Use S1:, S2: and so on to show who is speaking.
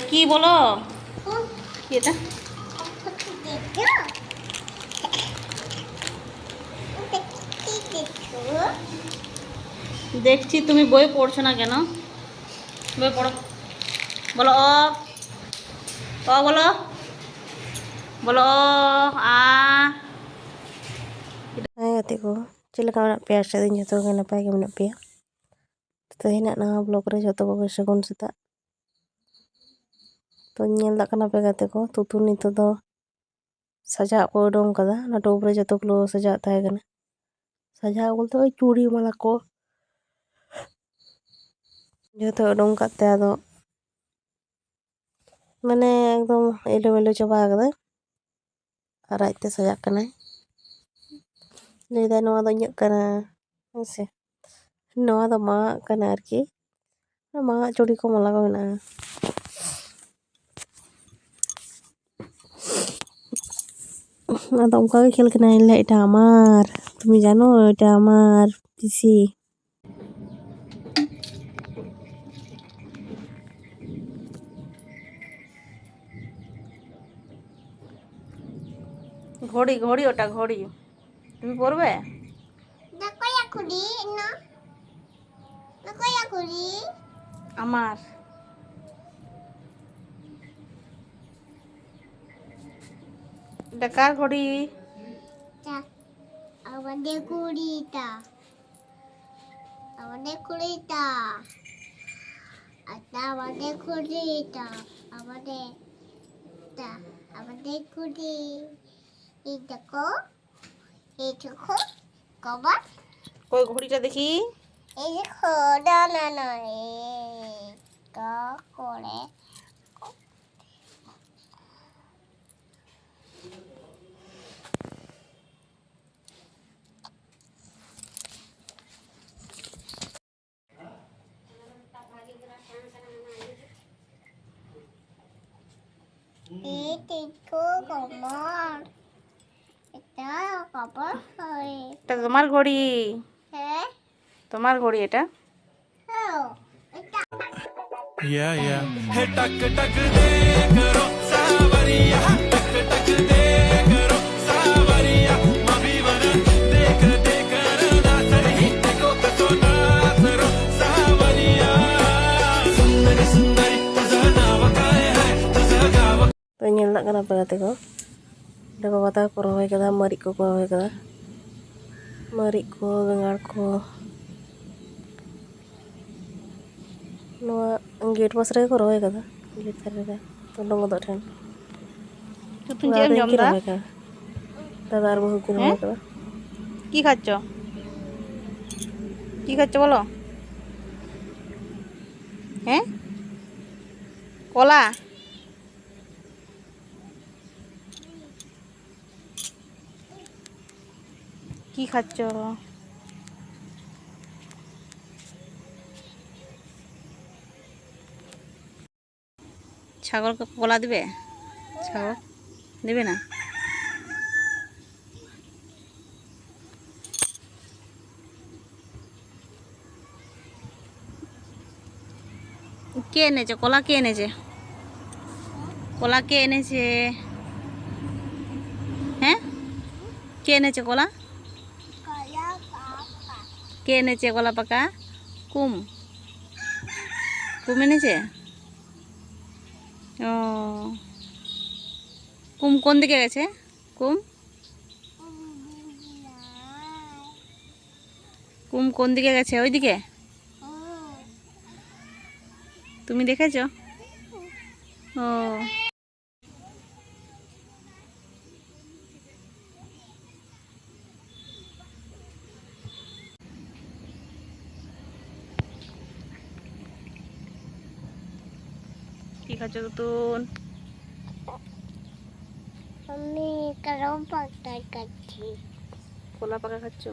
S1: কি বলো? কি এটা? দেখছি তুমি বই পড়ছো না কেন? বই পড়ো। বলো অ। অ বলো। বলো আ।
S2: Hai gati ko, chile ka menak peya sa din joto ga napay ga menak peya. To hina na blog re joto ko sagun seta. To nyel da kana pe gati ko tutun nito do saja ko dong kada na top re joto ko saja tahe gana. Saja bolte oi churi mala ko joto dong katte ado mane ekdom এলোমেলো chaba akada ar ajte sajak kanai. Lay da noa do nyek kana ase. Noa do ma kana arki. Ma churi ko mala ko na. Ada uka খেল কেনা এলে এটা আমার তুমি জানো এটা আমার পিসি
S1: ঘড়ি ঘড়ি ওটা ঘড়ি। তুমি পড়বে? আমার এটা কার ঘড়ি?
S3: আমাদের কুড়িটা আমাদের কুড়িটা আচ্ছা আমাদের কুড়িটা আমাদের আমাদের কুড়ি এই দেখো কবার
S1: কই ঘড়িটা দেখি।
S3: এই দেখো না না না করে এই দেখো কবার এটা কবার হয়
S1: এটা তোমার ঘড়ি।
S3: হ্যাঁ
S1: তোমার ঘড়ি এটা।
S4: Yeah, yeah. Hey, tak tak de karo savariya, tak tak de karo savariya, mabi vana dekh na sari ko to na saro savariya, sundari sundari tuza naam kae hai tuza gawa.
S2: to nyel da kana pe gati ko da ko kata ko rohoy kada marik ko rohoy kada marik ko bengar ko noa gate pas re ko rohoy kada gate thare re to dong do than
S1: তুমি কি জম দা?
S2: দাদা আর বহু কি rohoy kada
S1: কি খাচ্ছ? কি খাচ্ছ বলো? হ্যাঁ কলা। কি খাচ্ছ? ছাগলকে কলা দিবে? ছাগল দিবে না? কে এনেছে কলা? কে এনেছে কলা? কে এনেছে? হ্যাঁ কে এনেছে কলা? কে এনেছে কলা পাকা? কুম কুম এনেছে। ও কুম কোন দিকে গেছে? কুম কুম কোন দিকে গেছে? ওই দিকে তুমি দেখেছো? ও কি খাচ্ছ তুতুন?
S3: আমি কারণ পাতা খাচ্ছি
S1: কলা পাকা খাচ্ছ?